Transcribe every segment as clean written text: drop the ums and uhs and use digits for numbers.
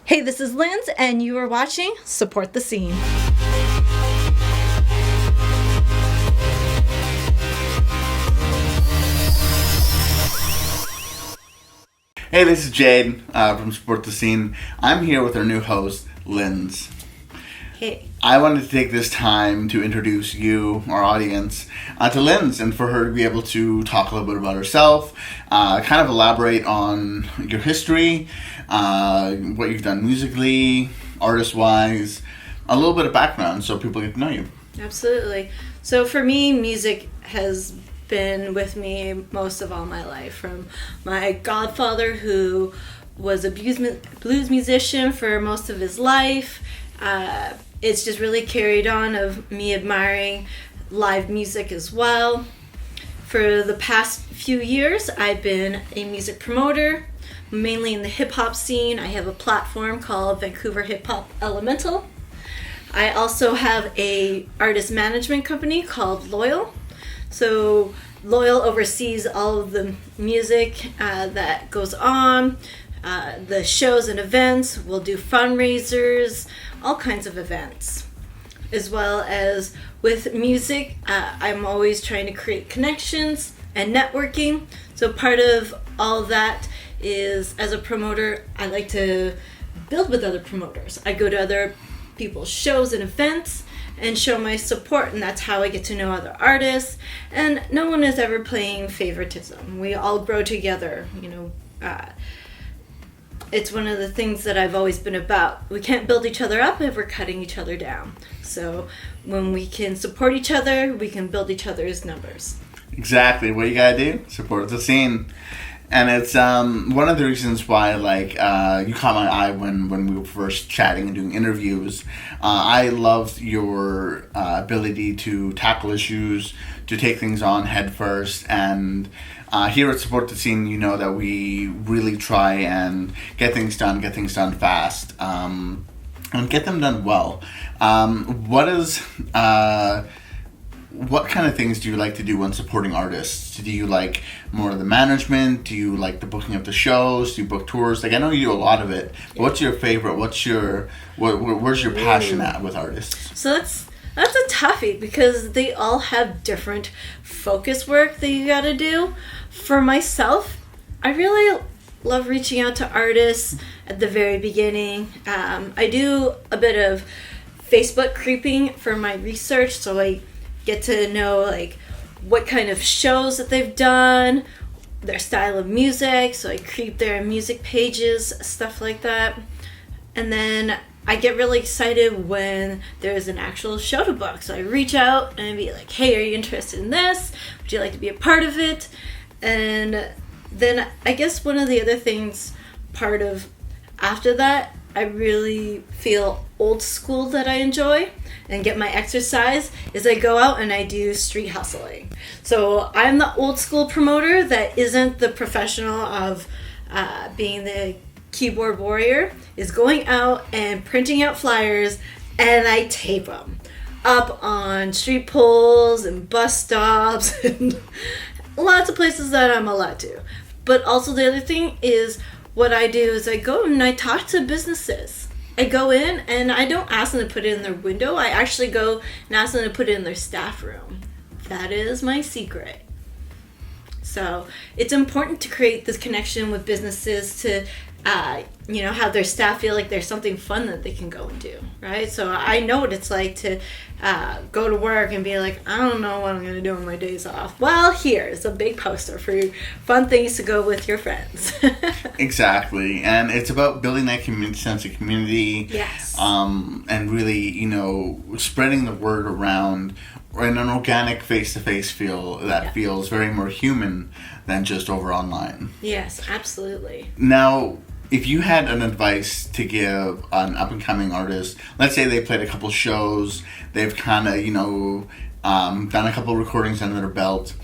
Hey, this is Lyns, and you are watching Support the Scene. Hey, this is Jade from Support the Scene. I'm here with our new host, Lyns. Hey. I wanted to take this time to introduce you, our audience, to Lyns, and for her to be able to talk a little bit about herself, kind of elaborate on your history, what you've done musically, artist-wise, a little bit of background so people get to know you. Absolutely. So for me, music has been with me most of all my life. From my godfather, who was a blues musician for most of his life. It's just really carried on of me admiring live music as well. For the past few years, I've been a music promoter, mainly in the hip-hop scene. I have a platform called Vancouver Hip Hop Elemental. I also have a artist management company called Loyal. So Loyal oversees all of the music that goes on, the shows and events. We'll do fundraisers, all kinds of events. As well as with music, I'm always trying to create connections and networking. So part of all of that is, as a promoter, I like to build with other promoters. I go to other people's shows and events and show my support, and that's how I get to know other artists. And no one is ever playing favoritism. We all grow together, it's one of the things that I've always been about. We can't build each other up if we're cutting each other down. So when we can support each other, we can build each other's numbers. Exactly. What you gotta do, support the scene. And it's one of the reasons why, you caught my eye when we were first chatting and doing interviews. I loved your ability to tackle issues, to take things on head first, and here at Support the Scene, you know that we really try and get things done fast, and get them done well. What kind of things do you like to do when supporting artists? Do you like more of the management? Do you like the booking of the shows? Do you book tours? I know you do a lot of it. But what's your favorite? Where's your passion at with artists? So that's a toughie, because they all have different focus work that you got to do. For myself, I really love reaching out to artists at the very beginning. I do a bit of Facebook creeping for my research, so I get to know what kind of shows that they've done, their style of music, so I creep their music pages, stuff like that. And then I get really excited when there's an actual show to book. So I reach out and be like, hey, are you interested in this? Would you like to be a part of it? And then I guess one of the other things, part of after that, I really feel old school that I enjoy and get my exercise is I go out and I do street hustling. So I'm the old school promoter that isn't the professional of being the keyboard warrior, is going out and printing out flyers, and I tape them up on street poles and bus stops and lots of places that I'm allowed to. But also the other thing is, what I do is I go and I talk to businesses. I go in and I don't ask them to put it in their window. I actually go and ask them to put it in their staff room. That is my secret. So it's important to create this connection with businesses to have their staff feel like there's something fun that they can go and do, right? So I know what it's like to go to work and be like, I don't know what I'm going to do on my days off. Well, here's a big poster for fun things to go with your friends. Exactly. And it's about building that sense of community. Yes. And really, spreading the word around in an organic face-to-face feel that feels very more human than just over online. Yes, absolutely. Now, if you had an advice to give an up-and-coming artist, let's say they played a couple shows, they've kind of, done a couple recordings under their belt,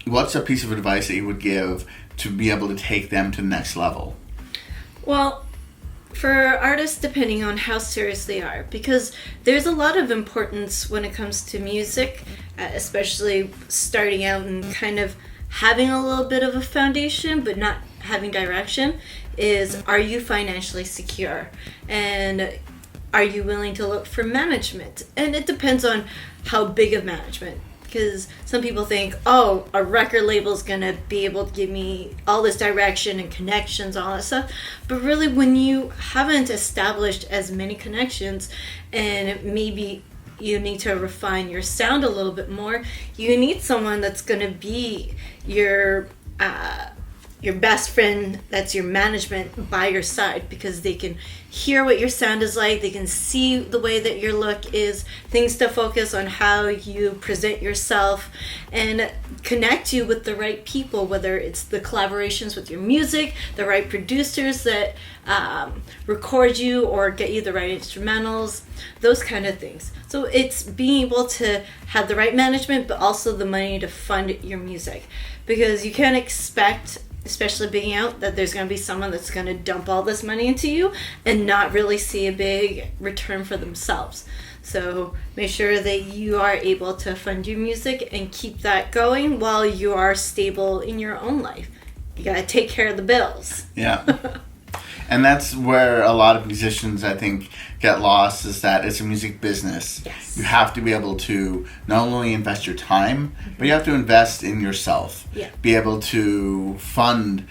what's a piece of advice that you would give to be able to take them to the next level? Well, for artists, depending on how serious they are, because there's a lot of importance when it comes to music, especially starting out and kind of having a little bit of a foundation but not having direction, is, are you financially secure? And are you willing to look for management? And it depends on how big of management. Because some people think, oh, a record label is going to be able to give me all this direction and connections, all that stuff. But really, when you haven't established as many connections, and maybe you need to refine your sound a little bit more, you need someone that's going to be your best friend, that's your management by your side, because they can hear what your sound is like, they can see the way that your look is, things to focus on how you present yourself, and connect you with the right people, whether it's the collaborations with your music, the right producers that record you or get you the right instrumentals, those kind of things. So it's being able to have the right management, but also the money to fund your music, because you can't expect, especially being out, that there's going to be someone that's going to dump all this money into you and not really see a big return for themselves. So make sure that you are able to fund your music and keep that going while you are stable in your own life. You got to take care of the bills. Yeah. And that's where a lot of musicians, I think, get lost, is that it's a music business. Yes. You have to be able to not only invest your time, but you have to invest in yourself. Yeah. Be able to fund,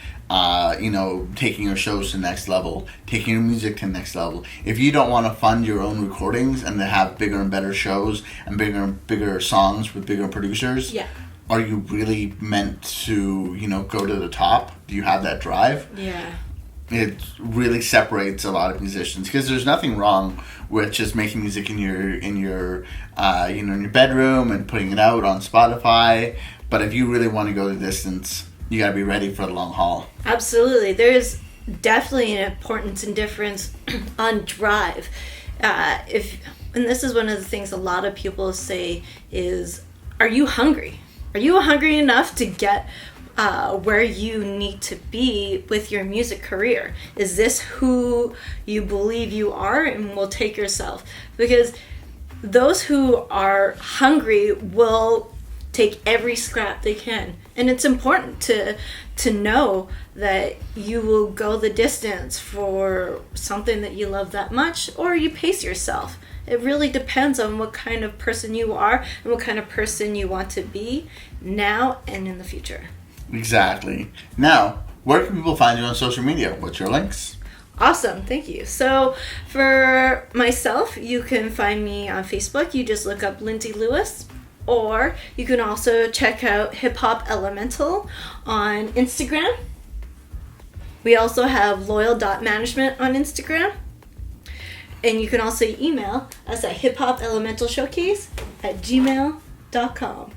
taking your shows to the next level, taking your music to the next level. If you don't want to fund your own recordings and to have bigger and better shows and bigger and bigger songs with bigger producers, Yeah. are you really meant to, go to the top? Do you have that drive? Yeah. It really separates a lot of musicians, because there's nothing wrong with just making music in your bedroom and putting it out on Spotify. But if you really want to go the distance, you gotta be ready for the long haul. Absolutely. There's definitely an importance and difference on drive. And this is one of the things a lot of people say is, are you hungry? Are you hungry enough to get where you need to be with your music career? Is this who you believe you are and will take yourself? Because those who are hungry will take every scrap they can. And it's important to know that you will go the distance for something that you love that much, or you pace yourself. It really depends on what kind of person you are and what kind of person you want to be now and in the future. Exactly. Now, where can people find you on social media? What's your links? Awesome, thank you. So for myself, you can find me on Facebook. You just look up Lindsay Lewis. Or you can also check out Hip Hop Elemental on Instagram. We also have loyal.management on Instagram. And you can also email us at hiphopelementalshowcase@gmail.com.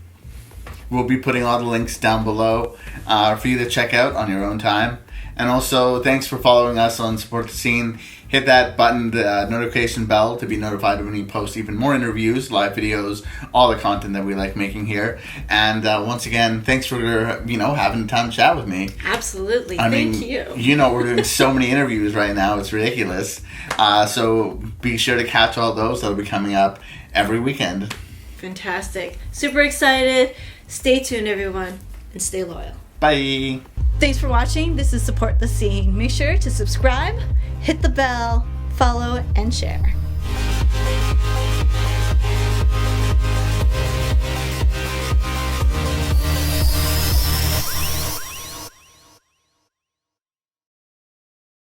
We'll be putting all the links down below for you to check out on your own time. And also, thanks for following us on Support the Scene. Hit that button, the notification bell, to be notified when we post even more interviews, live videos, all the content that we like making here. And once again, thanks for having time to chat with me. Absolutely. Thank you. We're doing so many interviews right now. It's ridiculous. So be sure to catch all those. That'll be coming up every weekend. Fantastic. Super excited. Stay tuned, everyone, and stay loyal. Bye. Thanks for watching. This is Support the Scene. Make sure to subscribe, hit the bell, follow, and share.